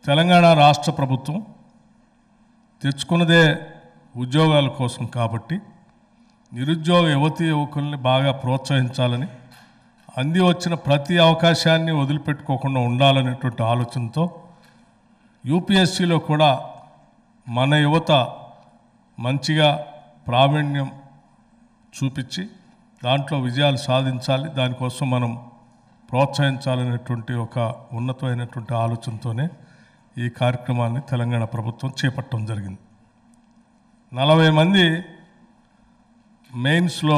తెలంగాణ రాష్ట్ర ప్రభుత్వం తెచ్చుకున్నదే ఉద్యోగాల కోసం కాబట్టి నిరుద్యోగ యువతీ యువకుల్ని బాగా ప్రోత్సహించాలని, అంది వచ్చిన ప్రతి అవకాశాన్ని వదిలిపెట్టుకోకుండా ఉండాలనేటువంటి ఆలోచనతో యూపీఎస్సీలో కూడా మన యువత మంచిగా ప్రావీణ్యం చూపించి దాంట్లో విజయాలు సాధించాలి, దానికోసం మనం ప్రోత్సహించాలనేటువంటి ఒక ఉన్నతమైనటువంటి ఆలోచనతోనే ఈ కార్యక్రమాన్ని తెలంగాణ ప్రభుత్వం చేపట్టడం జరిగింది. 40 మంది మెయిన్స్లో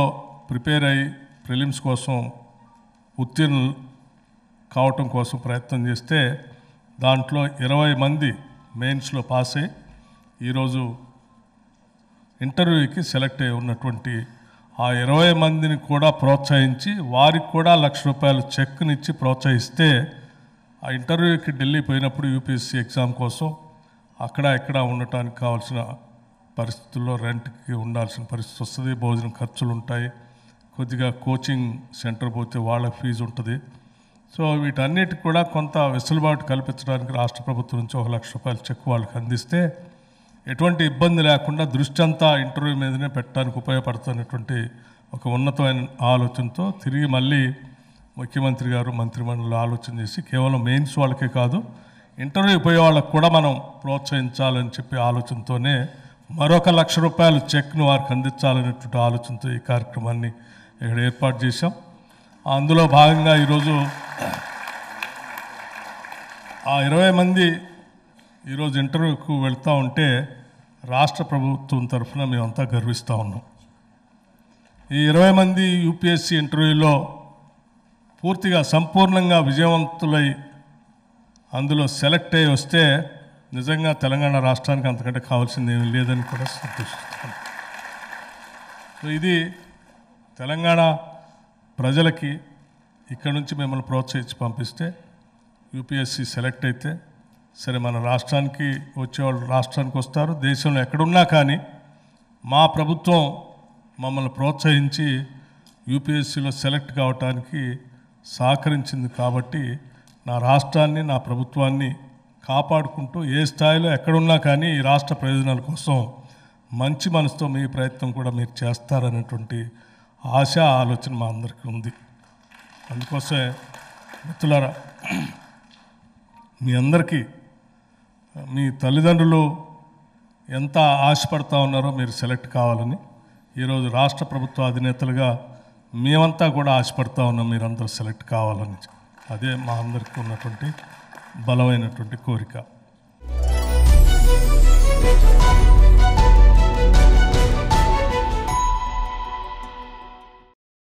ప్రిపేర్ అయ్యి ప్రిలిమ్స్ కోసం ఉత్తీర్ణులు కావటం కోసం ప్రయత్నం చేస్తే దాంట్లో 20 మంది మెయిన్స్లో పాస్ అయ్యి ఈరోజు ఇంటర్వ్యూకి సెలెక్ట్ అయి ఉన్నటువంటి ఆ 20 మందిని కూడా ప్రోత్సహించి వారికి కూడా ₹1,00,000 చెక్నిచ్చి ప్రోత్సహిస్తే ఆ ఇంటర్వ్యూకి ఢిల్లీ పోయినప్పుడు యూపీఎస్సీ ఎగ్జామ్ కోసం అక్కడ ఇక్కడ ఉండటానికి కావాల్సిన పరిస్థితుల్లో రెంట్కి ఉండాల్సిన పరిస్థితి వస్తుంది, భోజనం ఖర్చులు ఉంటాయి, కొద్దిగా కోచింగ్ సెంటర్ పోతే వాళ్ళ ఫీజు ఉంటుంది. సో వీటన్నిటికి కూడా కొంత వెసులుబాటు కల్పించడానికి రాష్ట్ర ప్రభుత్వం నుంచి ₹1,00,000 చెక్ వాళ్ళకి అందిస్తే ఎటువంటి ఇబ్బంది లేకుండా దృష్టి అంతా ఇంటర్వ్యూ మీదనే పెట్టడానికి ఉపయోగపడుతున్నటువంటి ఒక ఉన్నతమైన ఆలోచనతో తిరిగి మళ్ళీ ముఖ్యమంత్రి గారు మంత్రిమండలి ఆలోచన చేసి కేవలం మెయిన్స్ వాళ్ళకే కాదు ఇంటర్వ్యూ పోయే వాళ్ళకు కూడా మనం ప్రోత్సహించాలని చెప్పి ఆలోచనతోనే మరొక ₹1,00,000 చెక్ను వారికి అందించాలనేటువంటి ఆలోచనతో ఈ కార్యక్రమాన్ని ఇక్కడ ఏర్పాటు చేశాం. అందులో భాగంగా ఈరోజు ఆ 20 మంది ఈరోజు ఇంటర్వ్యూకు వెళ్తూ ఉంటే రాష్ట్ర ప్రభుత్వం తరఫున మేమంతా గర్విస్తూ ఉన్నాం. ఈ 20 మంది యూపీఎస్సీ ఇంటర్వ్యూలో పూర్తిగా సంపూర్ణంగా విజయవంతులై అందులో సెలెక్ట్ అయ్యి వస్తే నిజంగా తెలంగాణ రాష్ట్రానికి అంతకంటే కావాల్సింది ఏమీ లేదని కూడా సంతోషిస్తాను. సో ఇది తెలంగాణ ప్రజలకి ఇక్కడ నుంచి మిమ్మల్ని ప్రోత్సహించి పంపిస్తే యూపీఎస్సీ సెలెక్ట్ అయితే సరే మన రాష్ట్రానికి వచ్చేవాళ్ళు రాష్ట్రానికి వస్తారు, దేశంలో ఎక్కడున్నా కానీ మా ప్రభుత్వం మమ్మల్ని ప్రోత్సహించి యూపీఎస్సీలో సెలెక్ట్ కావటానికి సహకరించింది కాబట్టి నా రాష్ట్రాన్ని నా ప్రభుత్వాన్ని కాపాడుకుంటూ ఏ స్థాయిలో ఎక్కడున్నా కానీ ఈ రాష్ట్ర ప్రయోజనాల కోసం మంచి మనసుతో మీ ప్రయత్నం కూడా మీరు చేస్తారనేటువంటి ఆశ ఆలోచన మా అందరికీ ఉంది. అందుకోసమే మిత్రులారా మీ అందరికీ మీ తల్లిదండ్రులు ఎంత ఆశపడతా ఉన్నారో మీరు సెలెక్ట్ కావాలని ఈరోజు రాష్ట్ర ప్రభుత్వ అధినేతలుగా మేమంతా కూడా ఆశపడతా ఉన్నాం మీరందరూ సెలెక్ట్ కావాలని. అదే మా అందరికీ ఉన్నటువంటి బలమైనటువంటి కోరిక.